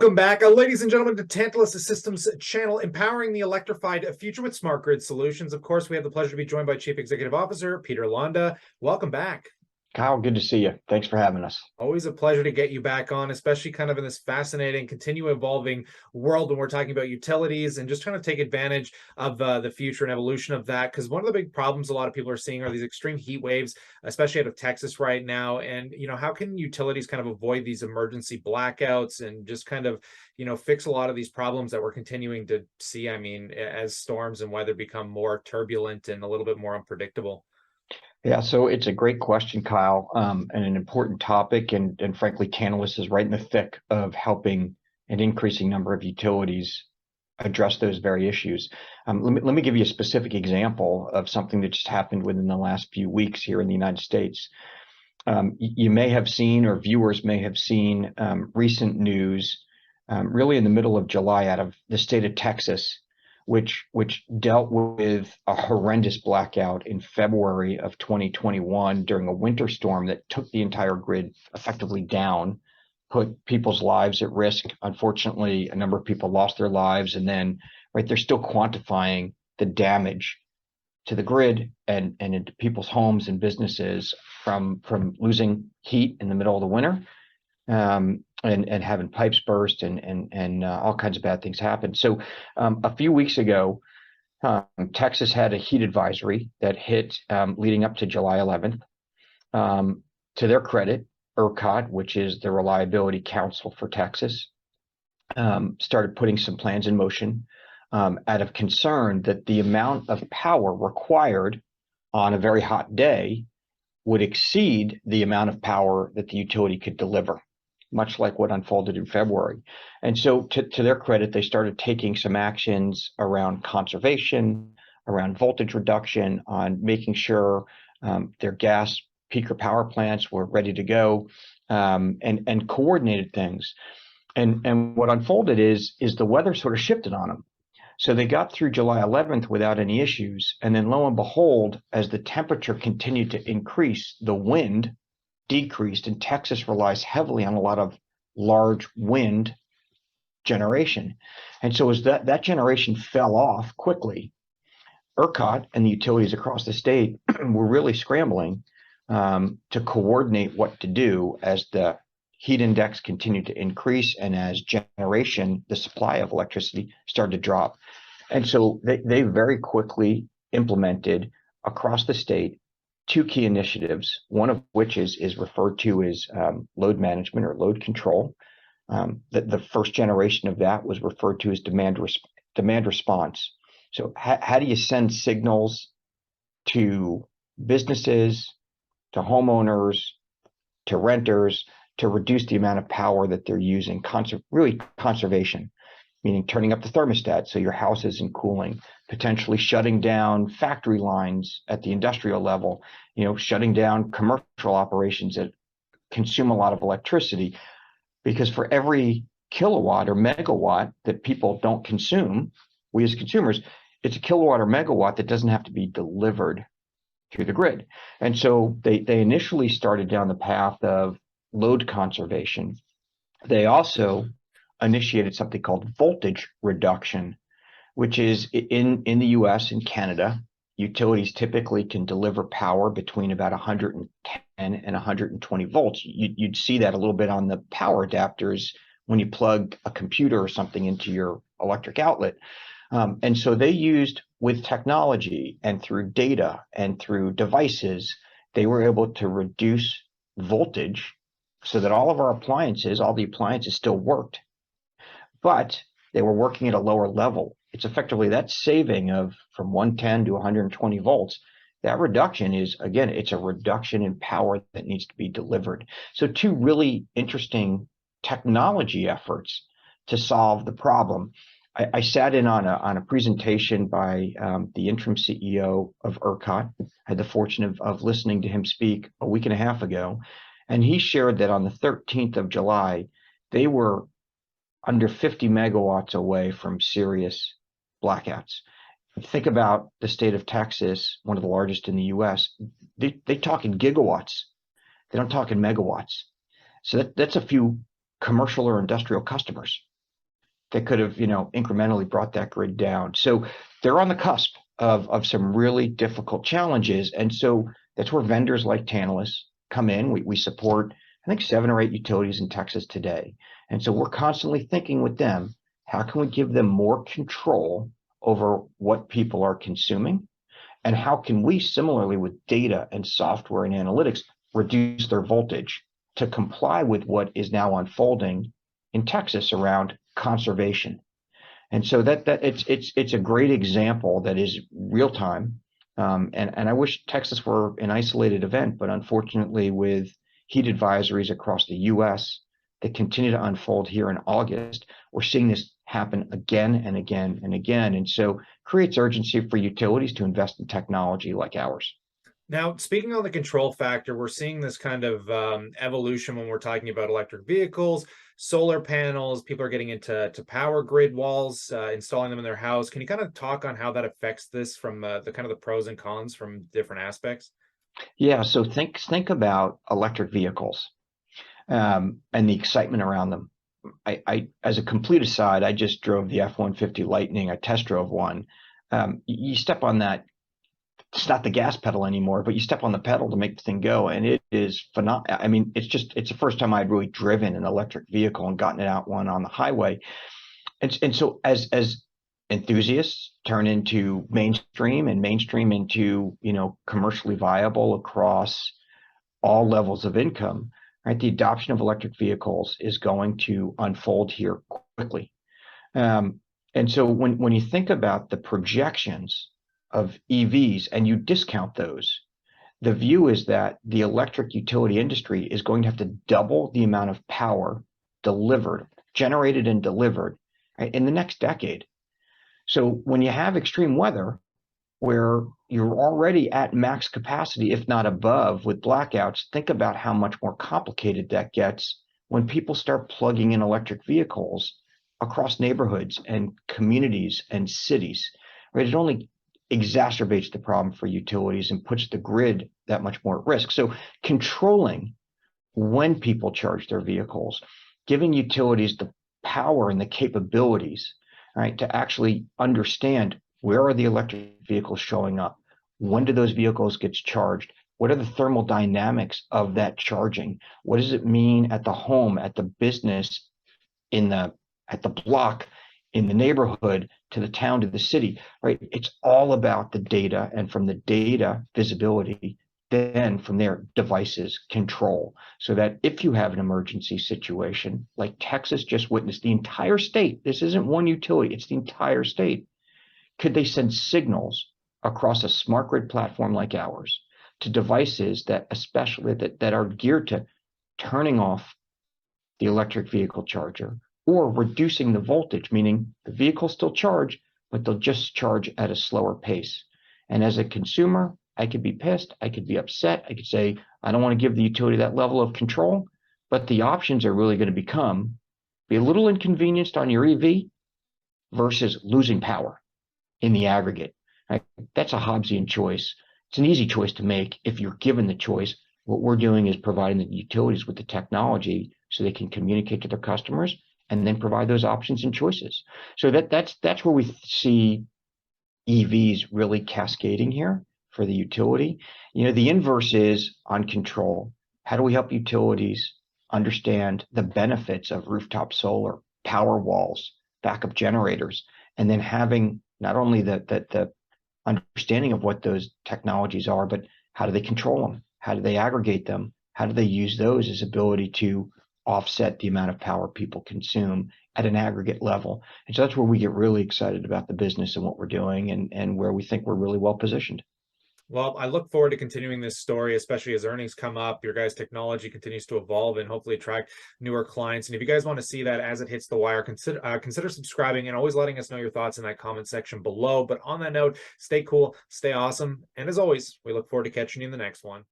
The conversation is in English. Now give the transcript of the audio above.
Welcome back, ladies and gentlemen, to Tantalus Systems channel, empowering the electrified future with smart grid solutions. Of course, we have the pleasure to be joined by Chief Executive Officer Peter Londa. Welcome back. Kyle, good to see you. Thanks for having us. Always a pleasure to get you back on, especially kind of in this fascinating, continue evolving world when we're talking about utilities and just trying to take advantage of the future and evolution of that. Because one of the big problems a lot of people are seeing are these extreme heat waves, especially out of Texas right now. And, how can utilities kind of avoid these emergency blackouts and just kind of, fix a lot of these problems that we're continuing to see? I mean, as storms and weather become more turbulent and a little bit more unpredictable. Yeah, so it's a great question, Kyle, and an important topic. And frankly, Tantalus is right in the thick of helping an increasing number of utilities address those very issues. Let me give you a specific example of something that just happened within the last few weeks here in the United States. You may have seen, or viewers may have seen, recent news, really in the middle of July, out of the state of Texas, which dealt with a horrendous blackout in February of 2021 during a winter storm that took the entire grid effectively down, put people's lives at risk. Unfortunately, a number of people lost their lives, and then they're still quantifying the damage to the grid and into people's homes and businesses from losing heat in the middle of the winter, and having pipes burst and all kinds of bad things happen. So a few weeks ago, Texas had a heat advisory that hit leading up to July 11th. To their credit, ERCOT, which is the Reliability Council for Texas, started putting some plans in motion out of concern that the amount of power required on a very hot day would exceed the amount of power that the utility could deliver, much like what unfolded in February. And so to their credit, they started taking some actions around conservation, around voltage reduction, on making sure their gas peaker power plants were ready to go, and coordinated things. And what unfolded is the weather sort of shifted on them. So they got through July 11th without any issues. And then lo and behold, as the temperature continued to increase, the wind decreased, and Texas relies heavily on a lot of large wind generation. And so as that generation fell off quickly, ERCOT and the utilities across the state were really scrambling to coordinate what to do as the heat index continued to increase and as generation, the supply of electricity, started to drop. And so they very quickly implemented across the state two key initiatives, one of which is referred to as load management or load control. The first generation of that was referred to as demand response. So how do you send signals to businesses, to homeowners, to renters, to reduce the amount of power that they're using? Really conservation, meaning turning up the thermostat so your house isn't cooling, potentially shutting down factory lines at the industrial level, shutting down commercial operations that consume a lot of electricity. Because for every kilowatt or megawatt that people don't consume, we as consumers, it's a kilowatt or megawatt that doesn't have to be delivered through the grid. And so they initially started down the path of load conservation. They also initiated something called voltage reduction, which is in the US and Canada, utilities typically can deliver power between about 110 and 120 volts. You'd see that a little bit on the power adapters when you plug a computer or something into your electric outlet. And so they used, with technology and through data and through devices, they were able to reduce voltage so that all the appliances still worked, but they were working at a lower level. It's effectively that saving of from 110 to 120 volts. That reduction is, again, it's a reduction in power that needs to be delivered. So two really interesting technology efforts to solve the problem. I sat in on a presentation by the interim CEO of ERCOT. I had the fortune of listening to him speak a week and a half ago. And he shared that on the 13th of July, they were under 50 megawatts away from serious blackouts. Think about the state of Texas, one of the largest in the US. They talk in gigawatts. They don't talk in megawatts. So that's a few commercial or industrial customers. that could have, incrementally brought that grid down. So they're on the cusp of some really difficult challenges. And so that's where vendors like Tantalus come in. We support, I think, 7 or 8 utilities in Texas today. And so we're constantly thinking with them, how can we give them more control over what people are consuming? And how can we, similarly with data and software and analytics, reduce their voltage to comply with what is now unfolding in Texas around conservation? And so that it's a great example that is real time. And I wish Texas were an isolated event, but unfortunately, with heat advisories across the U.S. that continue to unfold here in August, we're seeing this happen again and again and again. And so creates urgency for utilities to invest in technology like ours. Now, speaking on the control factor, we're seeing this kind of evolution when we're talking about electric vehicles, solar panels. People are getting into power grid walls, installing them in their house. Can you kind of talk on how that affects this from the kind of the pros and cons from different aspects? Yeah, so think about electric vehicles, and the excitement around them. As a complete aside, I just drove the F-150 Lightning. I test drove one. You step on that, it's not the gas pedal anymore, but you step on the pedal to make the thing go, and it is phenomenal. I mean, it's the first time I'd really driven an electric vehicle and gotten it out one on the highway. And so as enthusiasts turn into mainstream and mainstream into, commercially viable across all levels of income, right? The adoption of electric vehicles is going to unfold here quickly. And so when you think about the projections of EVs and you discount those, the view is that the electric utility industry is going to have to double the amount of power generated and delivered, right, in the next decade. So when you have extreme weather where you're already at max capacity, if not above, with blackouts, think about how much more complicated that gets when people start plugging in electric vehicles across neighborhoods and communities and cities, right? It only exacerbates the problem for utilities and puts the grid that much more at risk. So controlling when people charge their vehicles, giving utilities the power and the capabilities, right, to actually understand where are the electric vehicles showing up, when do those vehicles get charged, what are the thermal dynamics of that charging, what does it mean at the home, at the business, at the block, in the neighborhood, to the town, to the city, right? It's all about the data, and from the data visibility, then from there, devices control, so that if you have an emergency situation like Texas just witnessed, the entire state, this isn't one utility, it's the entire state, could they send signals across a smart grid platform like ours to devices that especially that are geared to turning off the electric vehicle charger or reducing the voltage, meaning the vehicle still charge, but they'll just charge at a slower pace. And as a consumer, I could be pissed, I could be upset, I could say, I don't want to give the utility that level of control, but the options are really going to be a little inconvenienced on your EV versus losing power in the aggregate. Right? That's a Hobbesian choice. It's an easy choice to make if you're given the choice. What we're doing is providing the utilities with the technology so they can communicate to their customers and then provide those options and choices. So that's where we see EVs really cascading here for the utility. The inverse is on control. How do we help utilities understand the benefits of rooftop solar, power walls, backup generators, and then having not only the understanding of what those technologies are, but how do they control them? How do they aggregate them? How do they use those as ability to offset the amount of power people consume at an aggregate level? And so that's where we get really excited about the business and what we're doing, and where we think we're really well positioned. Well, I look forward to continuing this story, especially as earnings come up. Your guys' technology continues to evolve and hopefully attract newer clients. And if you guys want to see that as it hits the wire, consider subscribing and always letting us know your thoughts in that comment section below. But on that note, stay cool, stay awesome. And as always, we look forward to catching you in the next one.